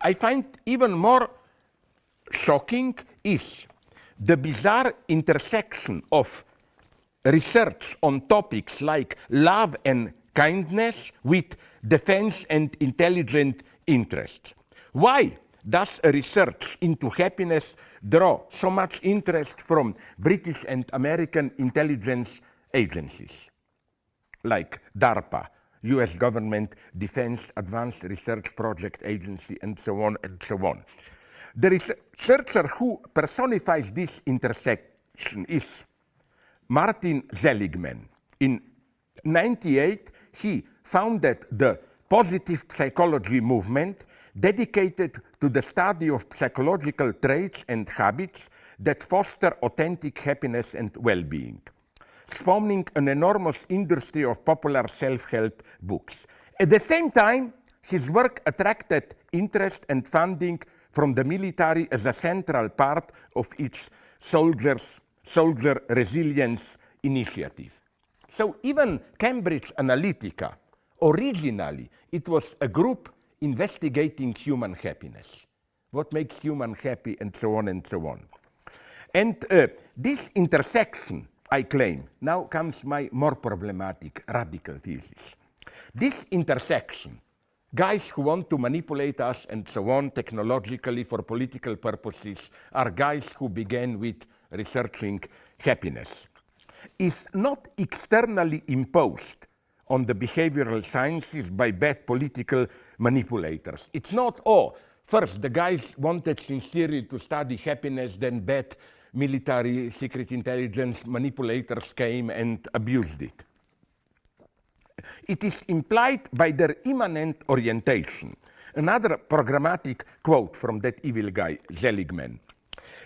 I find even more shocking is the bizarre intersection of research on topics like love and kindness with defense and intelligent interests. Why does a research into happiness draw so much interest from British and American intelligence agencies like DARPA, US Government Defense Advanced Research Project Agency, and so on and so on? The researcher who personifies this intersection is Martin Seligman. In 1998, he founded the positive psychology movement dedicated to the study of psychological traits and habits that foster authentic happiness and well-being, spawning an enormous industry of popular self-help books. At the same time, his work attracted interest and funding from the military as a central part of its soldier resilience initiative. So even Cambridge Analytica, originally, it was a group investigating human happiness. What makes human happy, and so on and so on. And this intersection, I claim, now comes my more problematic radical thesis. This intersection, guys who want to manipulate us and so on technologically for political purposes are guys who began with researching happiness, is not externally imposed on the behavioral sciences by bad political manipulators. It's not, oh, first the guys wanted sincerely to study happiness, then bad military secret intelligence manipulators came and abused it. It is implied by their immanent orientation. Another programmatic quote from that evil guy, Seligman.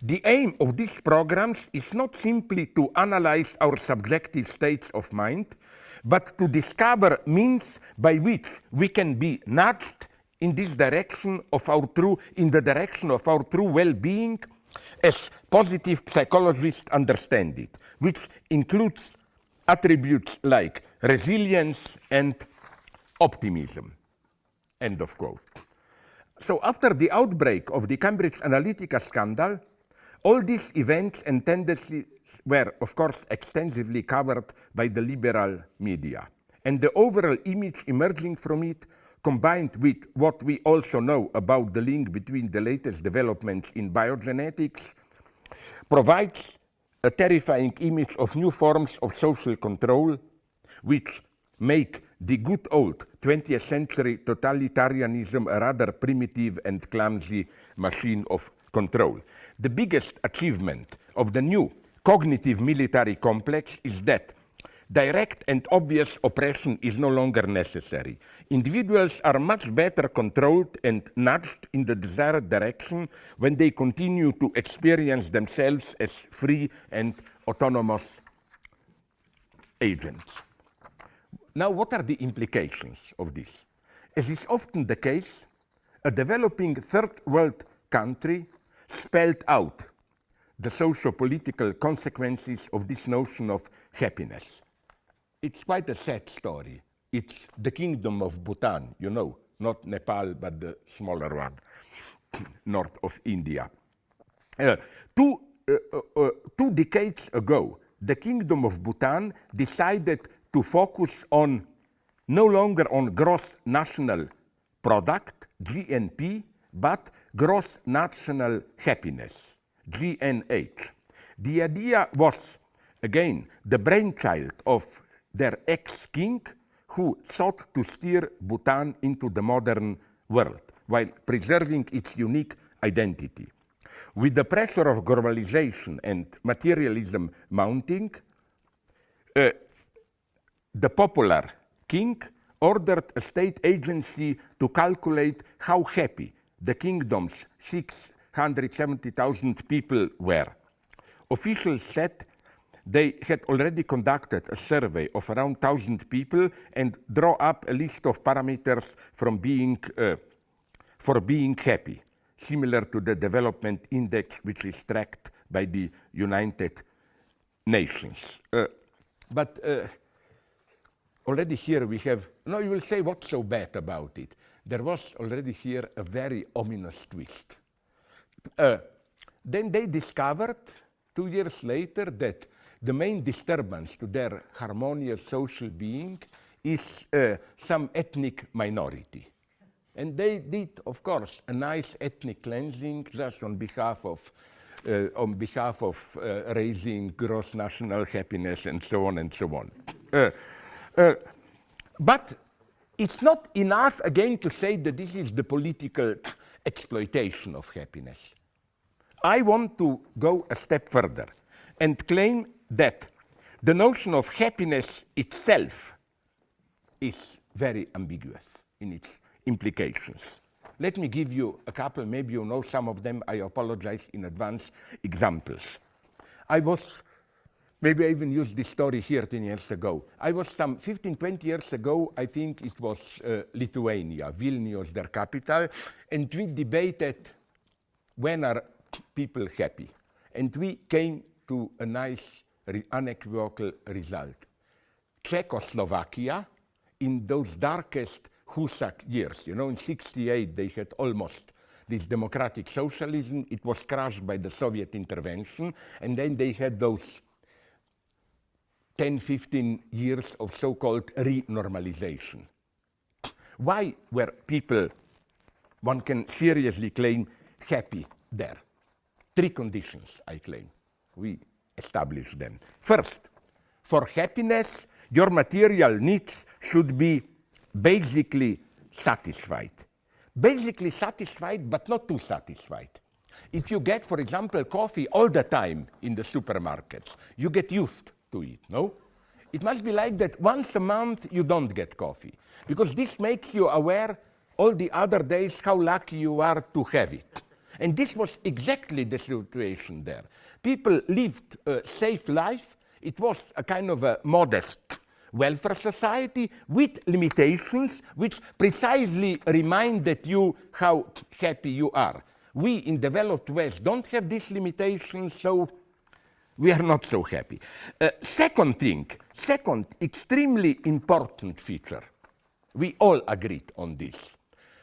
The aim of these programs is not simply to analyze our subjective states of mind, but to discover means by which we can be nudged in this direction of our in the direction of our true well-being, as positive psychologists understand it, which includes attributes like resilience and optimism. End of quote. So after the outbreak of the Cambridge Analytica scandal, all these events and tendencies were, of course, extensively covered by the liberal media. And the overall image emerging from it, combined with what we also know about the link between the latest developments in biogenetics, provides a terrifying image of new forms of social control, which make the good old 20th century totalitarianism a rather primitive and clumsy machine of control. The biggest achievement of the new cognitive military complex is that direct and obvious oppression is no longer necessary. Individuals are much better controlled and nudged in the desired direction when they continue to experience themselves as free and autonomous agents. Now, what are the implications of this? As is often the case, a developing third world country spelled out the socio-political consequences of this notion of happiness. It's quite a sad story. It's the kingdom of Bhutan, you know, not Nepal, but the smaller one, north of India. 2 decades ago, the kingdom of Bhutan decided to focus on no longer on gross national product, GNP, but gross national happiness, GNH. The idea was, again, the brainchild of their ex-king who sought to steer Bhutan into the modern world while preserving its unique identity. With the pressure of globalization and materialism mounting, the popular king ordered a state agency to calculate how happy the kingdom's 670,000 people were. Officials said they had already conducted a survey of around 1,000 people and draw up a list of parameters from for being happy, similar to the development index which is tracked by the United Nations. But already here we have, no, you will say, what's so bad about it? there was already here a very ominous twist. Then they discovered 2 years later that the main disturbance to their harmonious social being is some ethnic minority. And they did, of course, a nice ethnic cleansing just on behalf of raising gross national happiness and so on and so on. But it's not enough, again, to say that this is the political exploitation of happiness. I want to go a step further and claim that the notion of happiness itself is very ambiguous in its implications. Let me give you a couple, maybe you know some of them, I apologize in advance, examples. Maybe I even used this story here 10 years ago. I was some 15, 20 years ago, I think it was Lithuania, Vilnius, their capital, and we debated when are people happy. And we came to a nice, unequivocal result. Czechoslovakia, in those darkest Husak years, you know, in 68 they had almost this democratic socialism. It was crushed by the Soviet intervention, and then they had those 10, 15 years of so-called renormalization. Why were people, one can seriously claim, happy there? 3 conditions, I claim. We established them. First, for happiness, your material needs should be basically satisfied. Basically satisfied, but not too satisfied. If you get, for example, coffee all the time in the supermarkets, you get used to it, no? It must be like that once a month you don't get coffee, because this makes you aware all the other days how lucky you are to have it. And this was exactly the situation there. People lived a safe life. It was a kind of a modest welfare society with limitations which precisely reminded you how happy you are. We in developed West don't have these limitations, so we are not so happy. Second extremely important feature. We all agreed on this.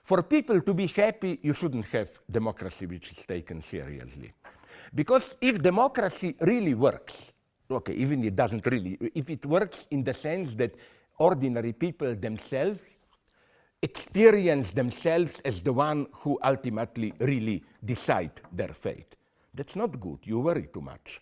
For people to be happy, you shouldn't have democracy which is taken seriously. Because if democracy really works, okay, even it doesn't really, if it works in the sense that ordinary people themselves experience themselves as the one who ultimately really decide their fate, that's not good. You worry too much.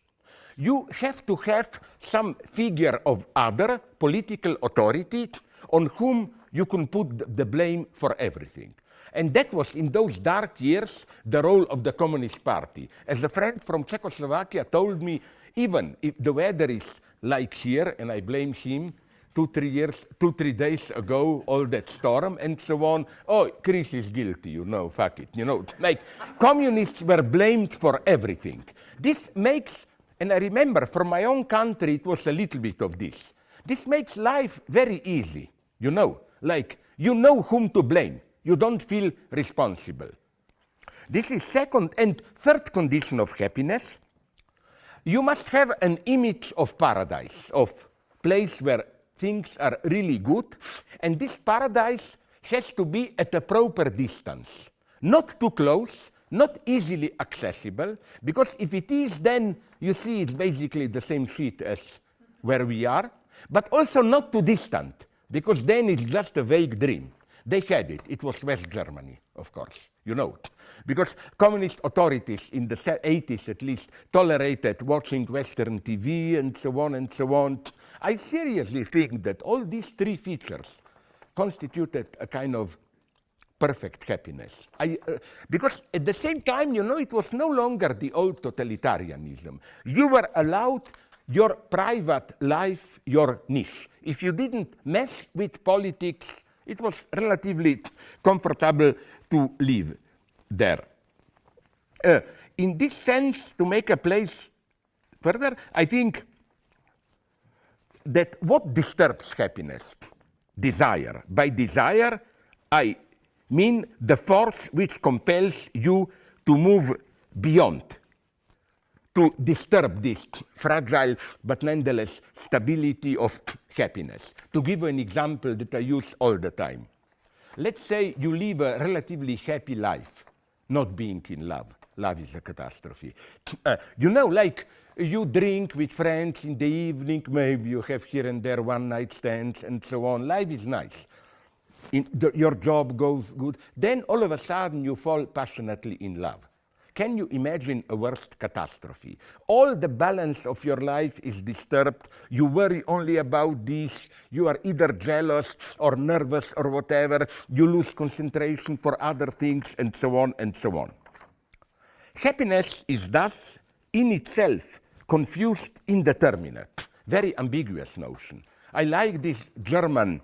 You have to have some figure of other political authority on whom you can put the blame for everything. And that was, in those dark years, the role of the Communist Party. As a friend from Czechoslovakia told me, even if the weather is like here, and I blame him, 2-3 days ago, all that storm and so on, oh, Chris is guilty, you know, fuck it, you know. Like, communists were blamed for everything. This makes, and I remember from my own country, it was a little bit of this. This makes life very easy, you know, like, you know whom to blame. You don't feel responsible. This is second and third condition of happiness. You must have an image of paradise, of place where things are really good, and this paradise has to be at a proper distance. Not too close, not easily accessible, because if it is, then you see it's basically the same shit as where we are, but also not too distant, because then it's just a vague dream. They had it. It was West Germany, of course, you know, because communist authorities in the 80s at least tolerated watching Western TV and so on and so on. I seriously think that all these 3 features constituted a kind of perfect happiness. Because at the same time, you know, it was no longer the old totalitarianism. You were allowed your private life, your niche. If you didn't mess with politics, it was relatively comfortable to live there. In this sense, to make a place further, I think that what disturbs happiness? Desire. By desire, I mean the force which compels you to move beyond, to disturb this fragile but nonetheless stability of happiness. To give you an example that I use all the time. let's say you live a relatively happy life, not being in love. Love is a catastrophe. You know, like you drink with friends in the evening, maybe you have here and there one night stands and so on. Life is nice. Your job goes good. Then all of a sudden you fall passionately in love. Can you imagine a worse catastrophe? All the balance of your life is disturbed. You worry only about this. You are either jealous or nervous or whatever. You lose concentration for other things and so on and so on. Happiness is thus in itself confused, indeterminate, very ambiguous notion. I like this German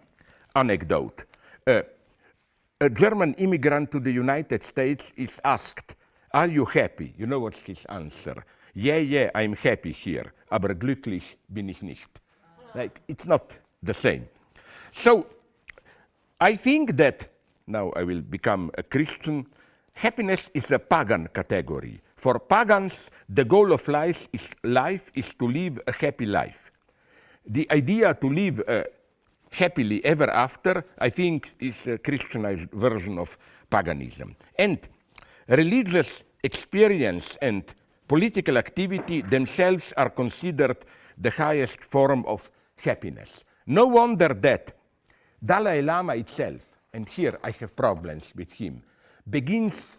anecdote. A German immigrant to the United States is asked, "Are you happy?" You know what's his answer? Yeah, I'm happy here, aber glücklich bin ich nicht. Like, it's not the same. So, I think that, now I will become a Christian, happiness is a pagan category. For pagans, the goal of life is to live a happy life. The idea to live happily ever after, I think, is a Christianized version of paganism. And religious experience and political activity themselves are considered the highest form of happiness. No wonder that Dalai Lama itself, and here I have problems with him, begins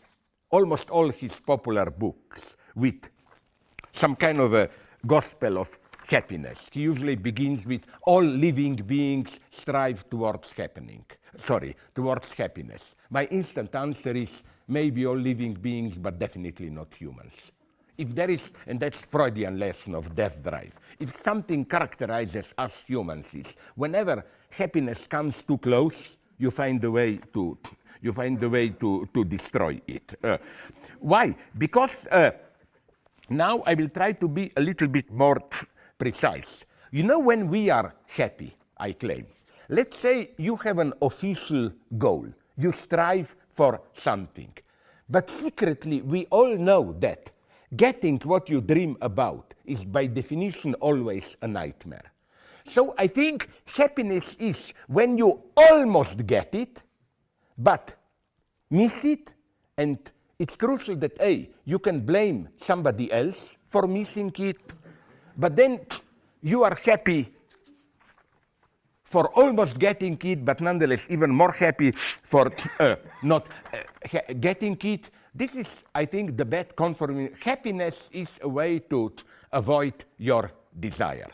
almost all his popular books with some kind of a gospel of happiness. He usually begins with all living beings strive towards happiness. My instant answer is maybe all living beings, but definitely not humans. If there is, and that's Freudian lesson of death drive, if something characterizes us humans is whenever happiness comes too close, you find a way to destroy it. Why? Because now I will try to be a little bit more precise. You know, when we are happy, I claim, let's say you have an official goal. You strive for something. But secretly, we all know that getting what you dream about is by definition always a nightmare. So I think happiness is when you almost get it, but miss it, and it's crucial that you can blame somebody else for missing it, but then you are happy for almost getting it, but nonetheless even more happy for not getting it. This is, I think, the bad conforming. Happiness is a way to avoid your desire.